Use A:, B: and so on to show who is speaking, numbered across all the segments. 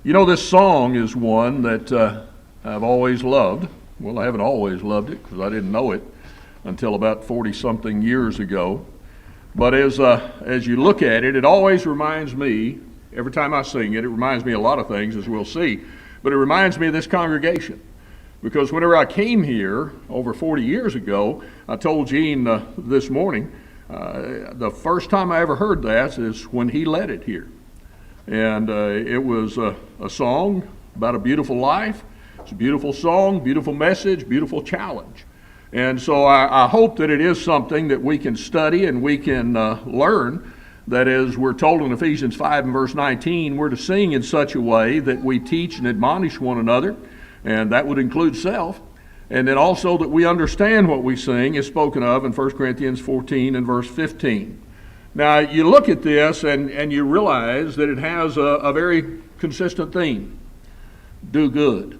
A: You know, this song is one that I've always loved. Well, I haven't always loved it because I didn't know it until about 40-something years ago. But as you look at it, it always reminds me, every time I sing it, it reminds me of a lot of things, as we'll see. But it reminds me of this congregation. Because whenever I came here over 40 years ago, I told Gene this morning, the first time I ever heard that is when he led it here. And it was a song about a beautiful life. It's a beautiful song, beautiful message, beautiful challenge. And so I hope that it is something that we can study and we can learn. That is, we're told in Ephesians 5 and verse 19, we're to sing in such a way that we teach and admonish one another, and that would include self. And then also that we understand what we sing is spoken of in 1 Corinthians 14 and verse 15. Now, you look at this and you realize that it has a very consistent theme. Do good.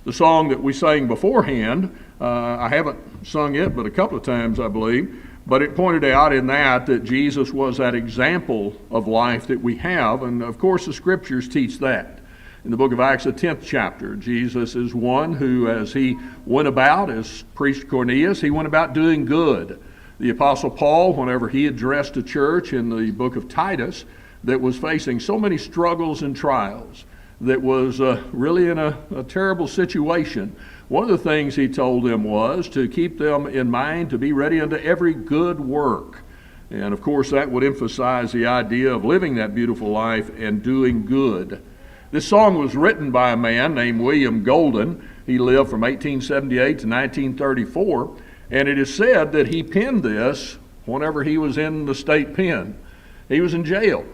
A: The song that we sang beforehand, I haven't sung it but a couple of times, I believe, but it pointed out in that Jesus was that example of life that we have, and of course the scriptures teach that. In the book of Acts, the 10th chapter, Jesus is one who, as he went about as priest Cornelius, he went about doing good. The Apostle Paul, whenever he addressed a church in the book of Titus that was facing so many struggles and trials, that was really in a terrible situation, one of the things he told them was to keep them in mind to be ready unto every good work. And of course that would emphasize the idea of living that beautiful life and doing good. This song was written by a man named William Golden. He lived from 1878 to 1934. And it is said that he penned this whenever he was in the state pen. He was in jail.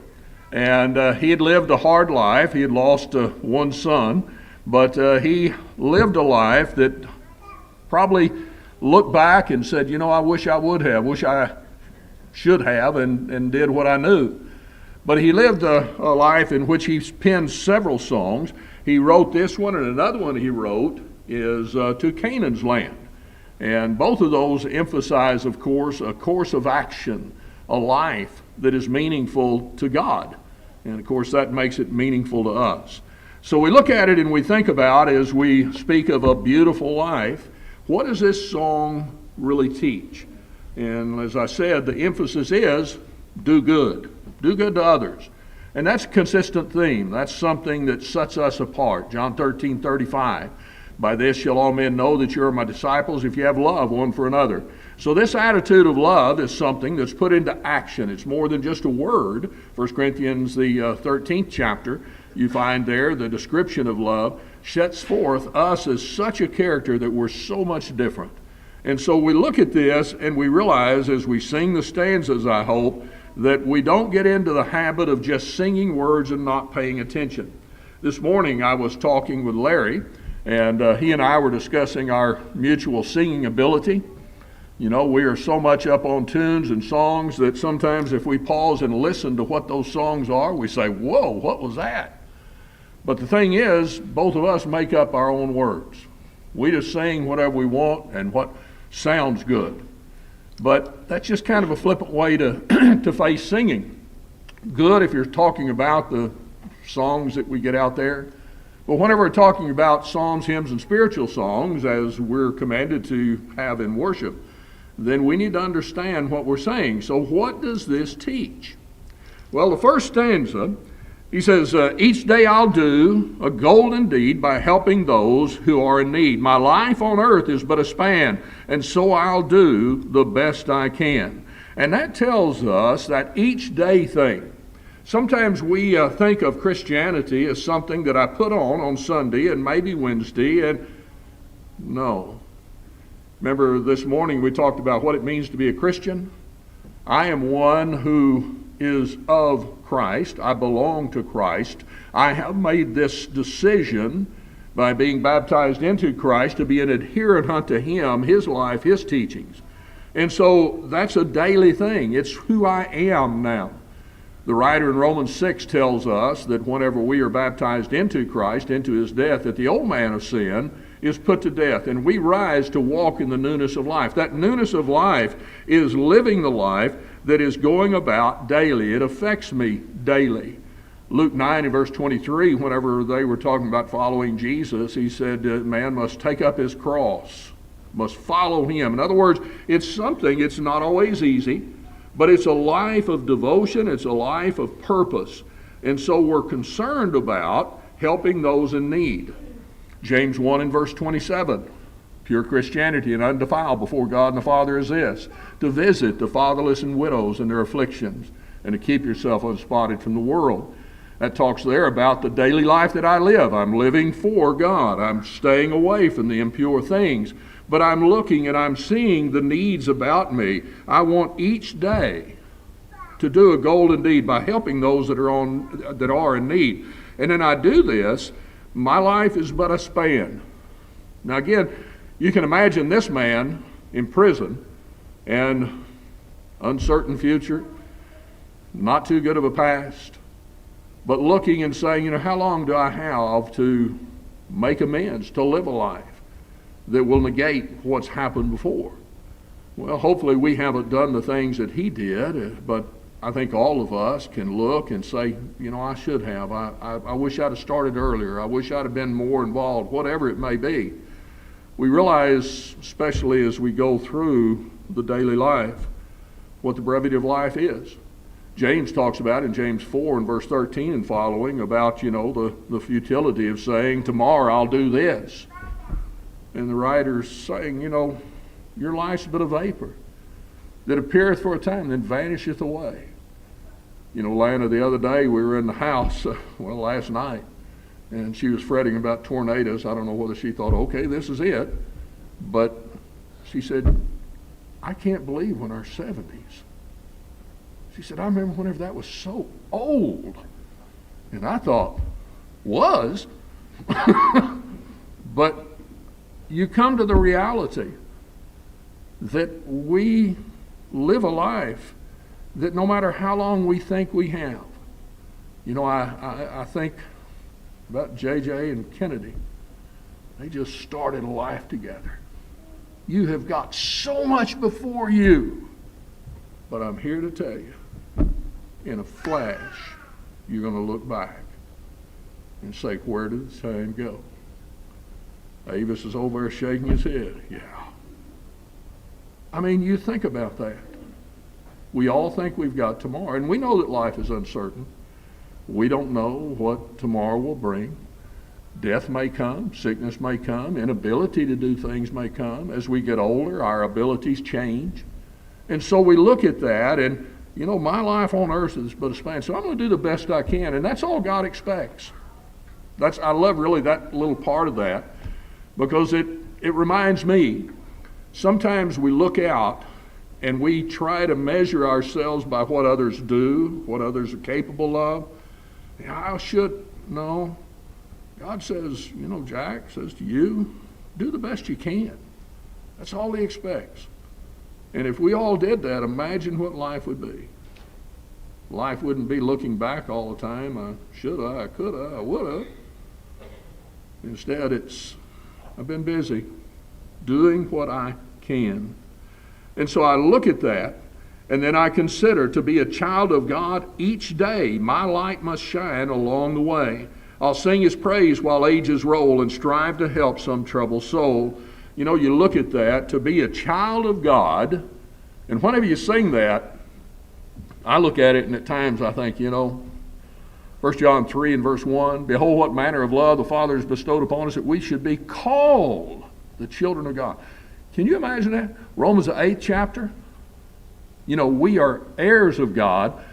A: And he had lived a hard life. He had lost one son. But he lived a life that probably looked back and said, you know, I wish I would have, wish I should have, and did what I knew. But he lived a life in which he penned several songs. He wrote this one, and another one he wrote is To Canaan's Land. And both of those emphasize, of course, a course of action, a life that is meaningful to God. And of course, that makes it meaningful to us. So we look at it and we think about, as we speak of a beautiful life, what does this song really teach? And as I said, the emphasis is do good. Do good to others. And that's a consistent theme. That's something that sets us apart. John 13:35. By this shall all men know that you are my disciples if you have love one for another. So this attitude of love is something that's put into action. It's more than just a word. 1 Corinthians, the 13th chapter, you find there the description of love sets forth us as such a character that we're so much different. And so we look at this and we realize as we sing the stanzas, I hope, that we don't get into the habit of just singing words and not paying attention. This morning I was talking with Larry, and he and I were discussing our mutual singing ability. You know, we are so much up on tunes and songs that sometimes if we pause and listen to what those songs are, we say, whoa, what was that? But the thing is, both of us make up our own words. We just sing whatever we want and what sounds good. But that's just kind of a flippant way to, to face singing. Good if you're talking about the songs that we get out there. But whenever we're talking about psalms, hymns, and spiritual songs, as we're commanded to have in worship, then we need to understand what we're saying. So what does this teach? Well, the first stanza, he says, each day I'll do a golden deed by helping those who are in need. My life on earth is but a span, and so I'll do the best I can. And that tells us that each day thing. Sometimes we think of Christianity as something that I put on Sunday and maybe Wednesday, and no. Remember this morning we talked about what it means to be a Christian? I am one who is of Christ. I belong to Christ. I have made this decision by being baptized into Christ to be an adherent unto Him, His life, His teachings. And so that's a daily thing. It's who I am now. The writer in Romans 6 tells us that whenever we are baptized into Christ, into His death, that the old man of sin is put to death, and we rise to walk in the newness of life. That newness of life is living the life that is going about daily. It affects me daily. Luke 9 and verse 23, whenever they were talking about following Jesus, he said, man must take up his cross, must follow him. In other words, it's something, it's not always easy, but it's a life of devotion, it's a life of purpose. And so we're concerned about helping those in need. James 1 and verse 27, pure Christianity and undefiled before God and the Father is this, to visit the fatherless and widows in their afflictions, and to keep yourself unspotted from the world. That talks there about the daily life that I live. I'm living for God. I'm staying away from the impure things. But I'm looking and I'm seeing the needs about me. I want each day to do a golden deed by helping those that are in need. And then I do this, my life is but a span. Now again, you can imagine this man in prison and uncertain future, not too good of a past, but looking and saying, how long do I have to make amends, to live a life that will negate what's happened before? Well, hopefully we haven't done the things that he did, but I think all of us can look and say, I should have. I wish I'd have started earlier. I wish I'd have been more involved, whatever it may be. We realize, especially as we go through the daily life, what the brevity of life is. James talks about in James 4 and verse 13 and following about, the futility of saying, tomorrow I'll do this. And the writer's saying, your life's but a vapor that appeareth for a time, then vanisheth away. Lana, the other day we were in the house, last night, and she was fretting about tornadoes. I don't know whether she thought, okay, this is it. But she said, I can't believe when our 70s. She said, I remember whenever that was so old. And I thought, was? But you come to the reality that we live a life that no matter how long we think we have. I think about J.J. and Kennedy. They just started a life together. You have got so much before you. But I'm here to tell you, in a flash, you're going to look back and say, where did the time go? Avis is over there shaking his head. Yeah. You think about that. We all think we've got tomorrow, and we know that life is uncertain. We don't know what tomorrow will bring. Death may come, sickness may come, inability to do things may come. As we get older, our abilities change. And so we look at that, and my life on earth is but a span, so I'm going to do the best I can, and that's all God expects. I love really that little part of that, because it reminds me, sometimes we look out and we try to measure ourselves by what others do, what others are capable of. No. God says, Jack says to you, do the best you can. That's all he expects. And if we all did that, imagine what life would be. Life wouldn't be looking back all the time. I shoulda, I coulda, I woulda. Instead, I've been busy doing what I can. And so I look at that, and then I consider to be a child of God each day. My light must shine along the way. I'll sing his praise while ages roll and strive to help some troubled soul. You look at that, to be a child of God, and whenever you sing that, I look at it and at times I think, 1 John 3 and verse 1, behold what manner of love the Father has bestowed upon us that we should be called the children of God. Can you imagine that? Romans the 8th chapter. We are heirs of God,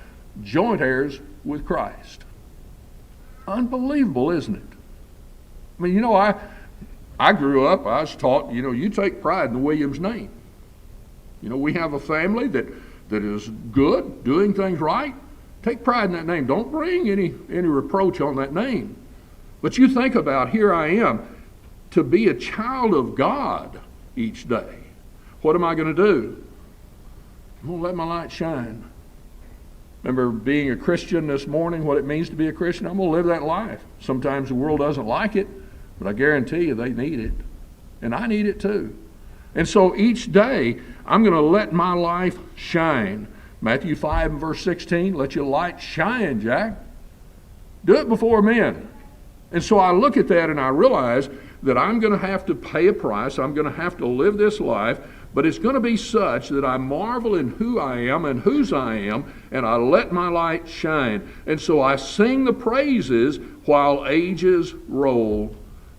A: joint heirs with Christ. Unbelievable, isn't it? I grew up, I was taught, you take pride in the Williams name. We have a family that is good, doing things right. Take pride in that name. Don't bring any reproach on that name. But you think about, here I am, to be a child of God each day. What am I going to do? I'm going to let my light shine. Remember being a Christian this morning, what it means to be a Christian? I'm going to live that life. Sometimes the world doesn't like it, but I guarantee you they need it. And I need it too. And so each day, I'm going to let my life shine. Matthew 5 and verse 16, let your light shine, Jack. Do it before men. And so I look at that and I realize that I'm going to have to pay a price. I'm going to have to live this life, but it's going to be such that I marvel in who I am and whose I am, and I let my light shine. And so I sing the praises while ages roll.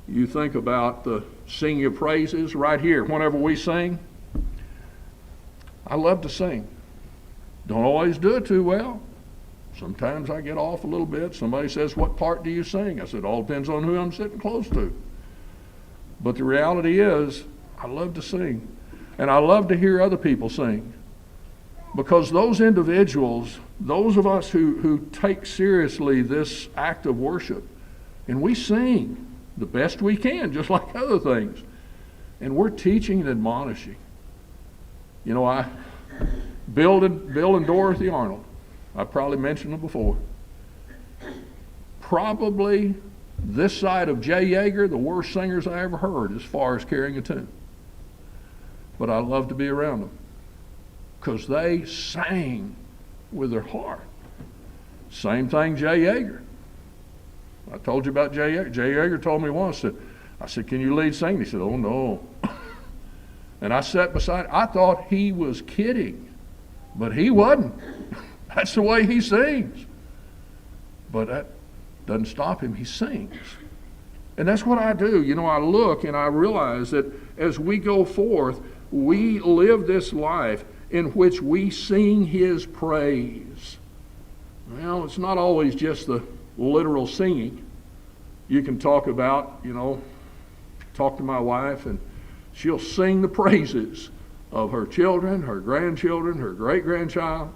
A: You think about the singing of praises right here. Whenever we sing, I love to sing. Don't always do it too well. Sometimes I get off a little bit. Somebody says, "What part do you sing?" I said, "All depends on who I'm sitting close to." But the reality is, I love to sing. And I love to hear other people sing. Because those individuals, those of us who take seriously this act of worship, and we sing the best we can, just like other things. And we're teaching and admonishing. You know, Bill and Dorothy Arnold, I probably mentioned them before. Probably this side of Jay Yeager, the worst singers I ever heard as far as carrying a tune. But I love to be around them because they sang with their heart. Same thing Jay Yeager. I told you about Jay Yeager. Jay Yeager told me once that, I said, "Can you lead sing?" He said, "Oh no." And I sat beside, I thought he was kidding, but he wasn't. That's the way he sings. But that doesn't stop him. He sings. And that's what I do. You know, I look and I realize that as we go forth, we live this life in which we sing his praise. Well, it's not always just the literal singing. You can talk about, talk to my wife and she'll sing the praises of her children, her grandchildren, her great-grandchild.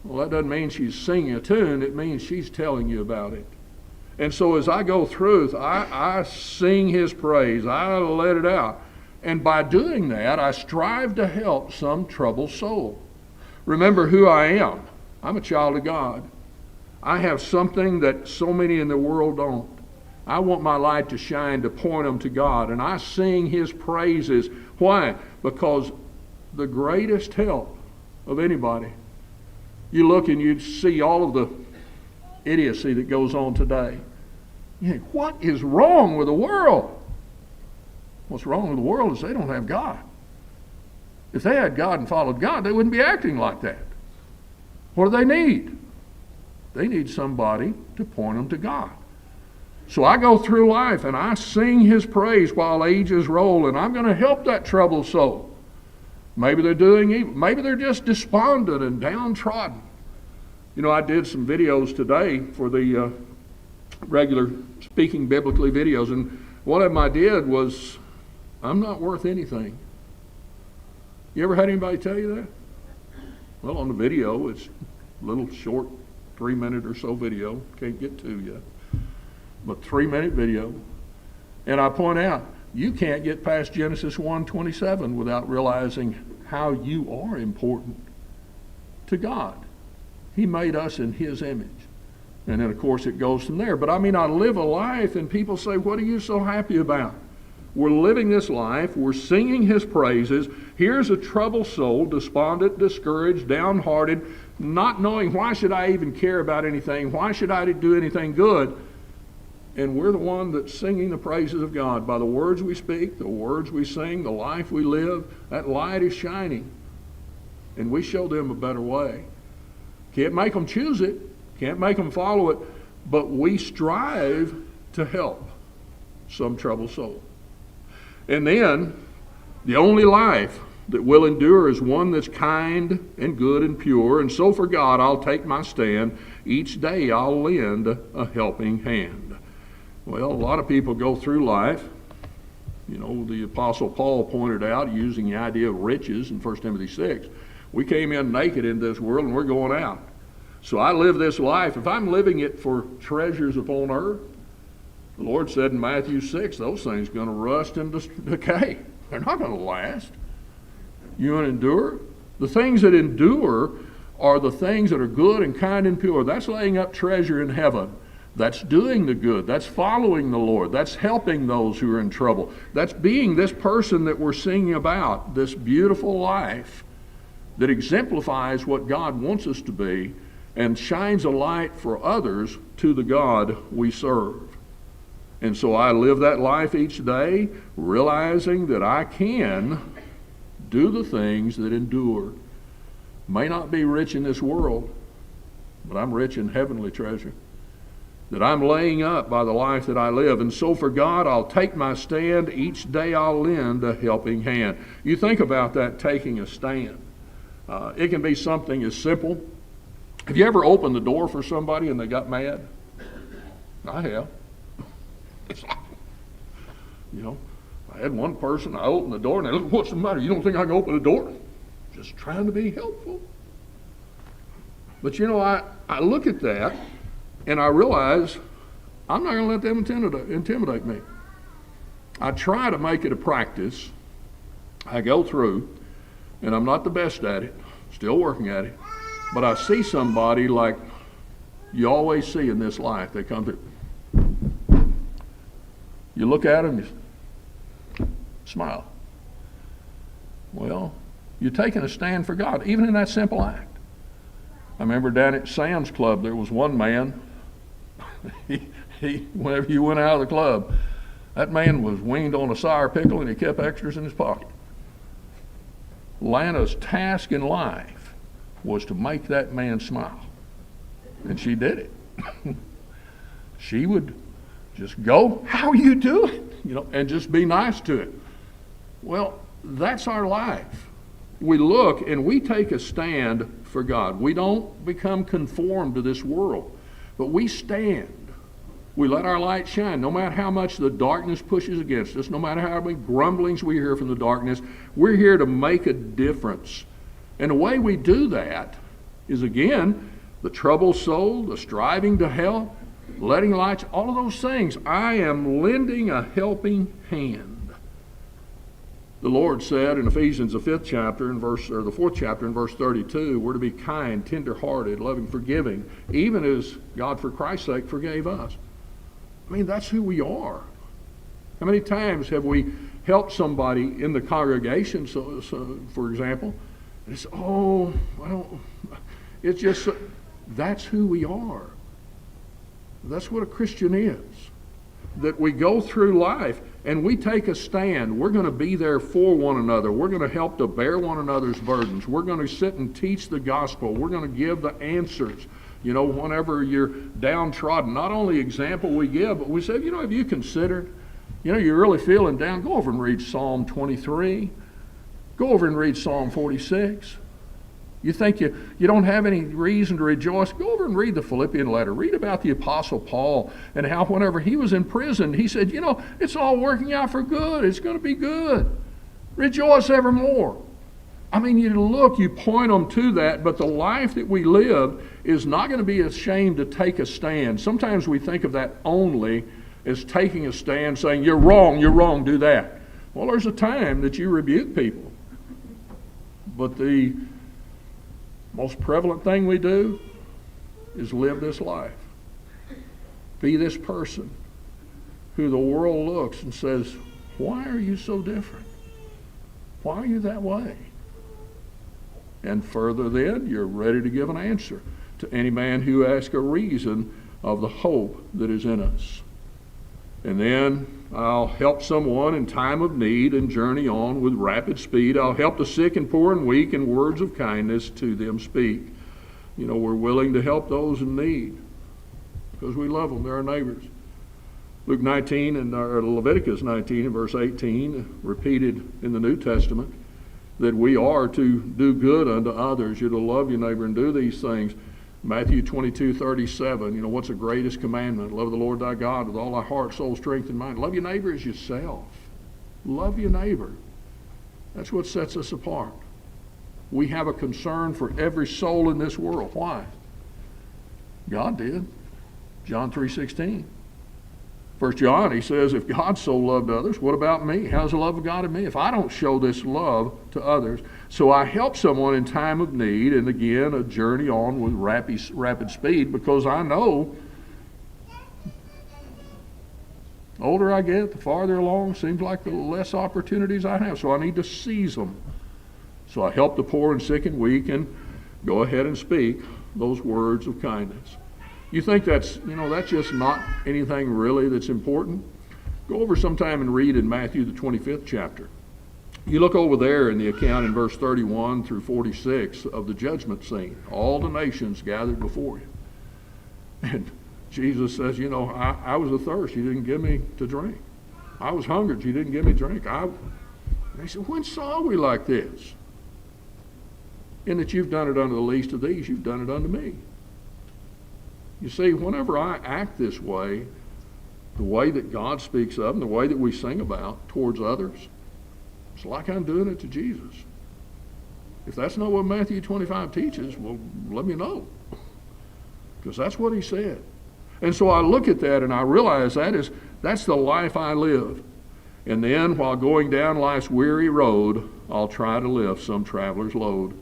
A: Well, that doesn't mean she's singing a tune. It means she's telling you about it. And so as I go through, I sing his praise. I let it out. And by doing that, I strive to help some troubled soul. Remember who I am. I'm a child of God. I have something that so many in the world don't. I want my light to shine to point them to God. And I sing his praises. Why? Because the greatest help of anybody, you look and you see all of the idiocy that goes on today. You think, what is wrong with the world? What's wrong with the world is they don't have God. If they had God and followed God, they wouldn't be acting like that. What do they need? They need somebody to point them to God. So I go through life and I sing his praise while ages roll, and I'm going to help that troubled soul. Maybe they're doing evil. Maybe they're just despondent and downtrodden. I did some videos today for the regular Speaking Biblically videos, and one of them I did was, I'm not worth anything. You ever had anybody tell you that? Well, on the video, it's a little short, 3-minute or so video. Can't get to yet. But 3-minute video. And I point out, you can't get past Genesis 1:27 without realizing how you are important to God. He made us in his image. And then, of course, it goes from there. But I live a life, and people say, what are you so happy about? We're living this life. We're singing his praises. Here's a troubled soul, despondent, discouraged, downhearted, not knowing why should I even care about anything? Why should I do anything good? And we're the one that's singing the praises of God. By the words we speak, the words we sing, the life we live, that light is shining. And we show them a better way. Can't make them choose it. Can't make them follow it. But we strive to help some troubled soul. And then, the only life that will endure is one that's kind and good and pure. And so for God, I'll take my stand. Each day I'll lend a helping hand. Well, a lot of people go through life. The Apostle Paul pointed out, using the idea of riches in 1 Timothy 6, we came in naked into this world and we're going out. So I live this life. If I'm living it for treasures upon earth, the Lord said in Matthew 6, those things are going to rust and decay. They're not going to last. You want to endure? The things that endure are the things that are good and kind and pure. That's laying up treasure in heaven. That's doing the good. That's following the Lord. That's helping those who are in trouble. That's being this person that we're singing about, this beautiful life that exemplifies what God wants us to be. and shines a light for others to the God we serve. And so I live that life each day, realizing that I can do the things that endure. May not be rich in this world, but I'm rich in heavenly treasure that I'm laying up by the life that I live. And so for God, I'll take my stand. Each day I'll lend a helping hand. You think about that, taking a stand. It can be something as simple. Have you ever opened the door for somebody and they got mad? I have. You know, I had one person, I opened the door and they looked, what's the matter? You don't think I can open the door? Just trying to be helpful. But you know, I look at that and I realize I'm not going to let them intimidate me. I try to make it a practice. I go through, and I'm not the best at it, still working at it, but I see somebody like you always see in this life. They come through. You look at them, you smile. Well, you're taking a stand for God, even in that simple act. I remember down at Sam's Club, there was one man, he whenever you went out of the club, that man was winged on a sour pickle and he kept extras in his pocket. Lana's task in life was to make that man smile. And she did it. She would just go, how are you doing? You know, and just be nice to him. Well, that's our life. We look and we take a stand for God. We don't become conformed to this world, but we stand. We let our light shine. No matter how much the darkness pushes against us, no matter how many grumblings we hear from the darkness, we're here to make a difference. And the way we do that is, again, the troubled soul, the striving to help, letting lights, all of those things. I am lending a helping hand. The Lord said in Ephesians, the 4th chapter, in verse 32, we're to be kind, tender-hearted, loving, forgiving, even as God, for Christ's sake, forgave us. I mean, that's who we are. How many times have we helped somebody in the congregation, so for example, and it's, oh, well, it's just, that's who we are. That's what a Christian is. That we go through life and we take a stand. We're going to be there for one another. We're going to help to bear one another's burdens. We're going to sit and teach the gospel. We're going to give the answers. You know, whenever you're downtrodden, not only example we give, but we say, you know, have you considered, you know, you're really feeling down, go over and read Psalm 23. Go over and read Psalm 46. You think you don't have any reason to rejoice? Go over and read the Philippian letter. Read about the Apostle Paul and how whenever he was in prison, he said, you know, it's all working out for good. It's going to be good. Rejoice evermore. I mean, you point them to that, but the life that we live is not going to be ashamed to take a stand. Sometimes we think of that only as taking a stand, saying, you're wrong, do that. Well, there's a time that you rebuke people. But the most prevalent thing we do is live this life. Be this person who the world looks and says, why are you so different? Why are you that way? And further then, you're ready to give an answer to any man who asks a reason of the hope that is in us. And then I'll help someone in time of need and journey on with rapid speed. I'll help the sick and poor and weak, and words of kindness to them speak. You know, we're willing to help those in need because we love them. They're our neighbors. Luke 19 or Leviticus 19 and verse 18, repeated in the New Testament, that we are to do good unto others. You're to love your neighbor and do these things. Matthew 22:37, you know, what's the greatest commandment? Love the Lord thy God with all thy heart, soul, strength, and mind. Love your neighbor as yourself. Love your neighbor. That's what sets us apart. We have a concern for every soul in this world. Why? God did. John 3:16. 1 John, he says, if God so loved others, what about me? How's the love of God in me if I don't show this love to others? So I help someone in time of need, and again, a journey on with rapid speed, because I know the older I get, the farther along, seems like the less opportunities I have. So I need to seize them. So I help the poor and sick and weak and go ahead and speak those words of kindness. You think that's just not anything really that's important? Go over sometime and read in Matthew the 25th chapter. You look over there in the account in verse 31 through 46 of the judgment scene. All the nations gathered before you. And Jesus says, I was athirst, you didn't give me to drink. I was hungry, you didn't give me drink. They said, when saw we like this? In that you've done it unto the least of these, you've done it unto me. You see, whenever I act this way, the way that God speaks of and the way that we sing about towards others, it's like I'm doing it to Jesus. If that's not what Matthew 25 teaches, well, let me know. Because that's what he said. And so I look at that and I realize that's the life I live. And then while going down life's weary road, I'll try to lift some traveler's load.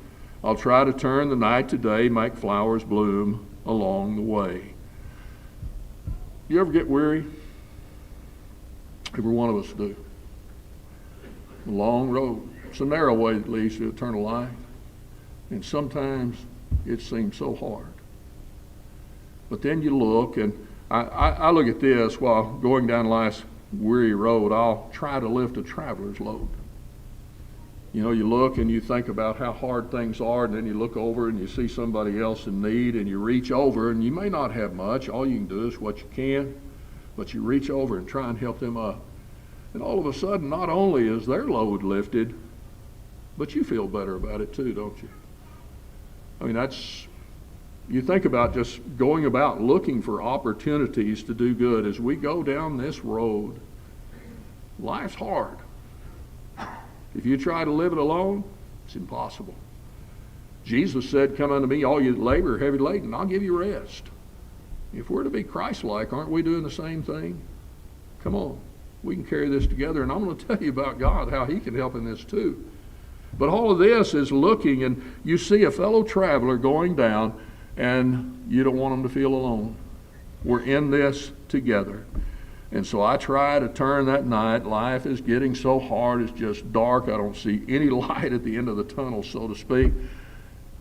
A: I'll try to turn the night to day, make flowers bloom along the way. You ever get weary? Every one of us do. A long road. It's a narrow way that leads to eternal life. And sometimes it seems so hard. But then you look, and I look at this while going down life's weary road, I'll try to lift a traveler's load. You look and you think about how hard things are, and then you look over and you see somebody else in need, and you reach over, and you may not have much. All you can do is what you can, but you reach over and try and help them up. And all of a sudden, not only is their load lifted, but you feel better about it too, don't you? I mean, you think about just going about looking for opportunities to do good. As we go down this road, life's hard. If you try to live it alone, it's impossible. Jesus said, come unto me, all you labor, heavy laden, I'll give you rest. If we're to be Christ-like, aren't we doing the same thing? Come on, we can carry this together, and I'm going to tell you about God, how he can help in this too. But all of this is looking, and you see a fellow traveler going down, and you don't want them to feel alone. We're in this together. And so I try to turn that night. Life is getting so hard, it's just dark. I don't see any light at the end of the tunnel, so to speak.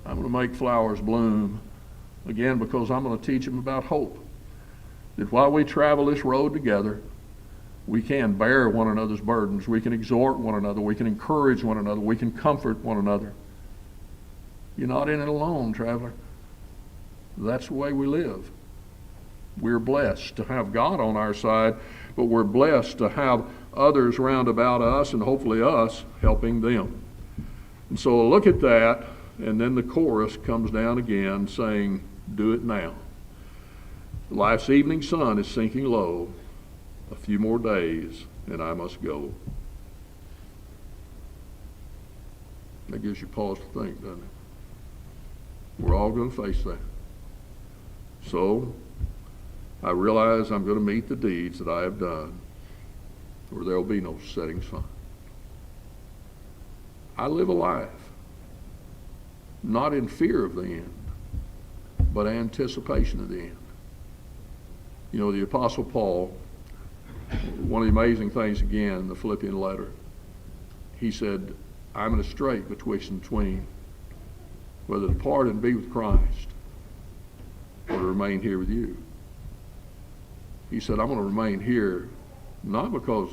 A: I'm going to make flowers bloom. Again, because I'm going to teach them about hope. That while we travel this road together, we can bear one another's burdens. We can exhort one another. We can encourage one another. We can comfort one another. You're not in it alone, traveler. That's the way we live. We're blessed to have God on our side, but we're blessed to have others round about us, and hopefully us helping them. And so look at that, and then the chorus comes down again saying, do it now. Life's evening sun is sinking low. A few more days, and I must go. That gives you pause to think, doesn't it? We're all going to face that. So, I realize I'm going to meet the deeds that I have done, or there will be no setting sun. I live a life, not in fear of the end, but anticipation of the end. The Apostle Paul, one of the amazing things again in the Philippian letter, he said, I'm in a strait betwixt and between, whether to depart and be with Christ or to remain here with you. He said, I'm going to remain here, not because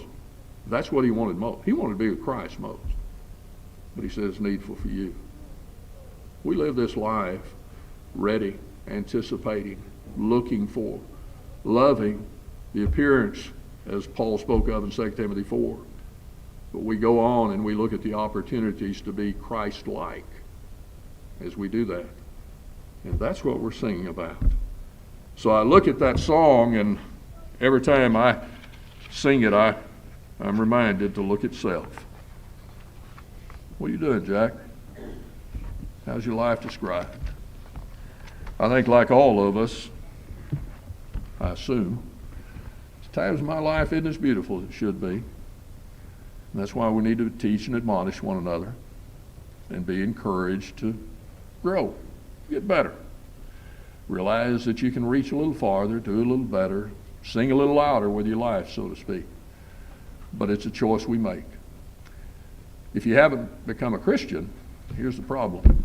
A: that's what he wanted most. He wanted to be with Christ most. But he said it's needful for you. We live this life ready, anticipating, looking for, loving the appearance, as Paul spoke of in 2 Timothy 4. But we go on and we look at the opportunities to be Christ-like as we do that. And that's what we're singing about. So I look at that song, and every time I sing it, I'm reminded to look at self. What are you doing, Jack? How's your life described? I think like all of us, I assume, times my life isn't as beautiful as it should be. And that's why we need to teach and admonish one another and be encouraged to grow, get better. Realize that you can reach a little farther, do a little better, sing a little louder with your life, so to speak. But it's a choice we make. If you haven't become a Christian, here's the problem.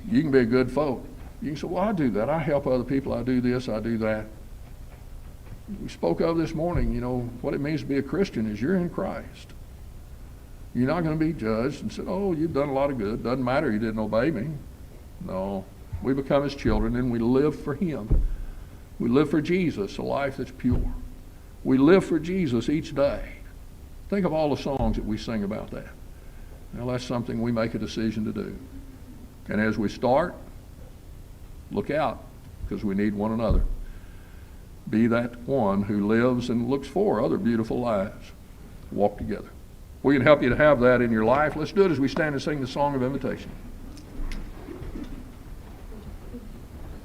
A: You can be a good folk. You can say, well, I do that. I help other people. I do this. I do that. We spoke of this morning, what it means to be a Christian is you're in Christ. You're not going to be judged and said, oh, you've done a lot of good. Doesn't matter, you didn't obey me. No. We become his children and we live for him. We live for Jesus, a life that's pure. We live for Jesus each day. Think of all the songs that we sing about that. Now that's something we make a decision to do. And as we start, look out, because we need one another. Be that one who lives and looks for other beautiful lives. Walk together. We can help you to have that in your life. Let's do it as we stand and sing the song of invitation.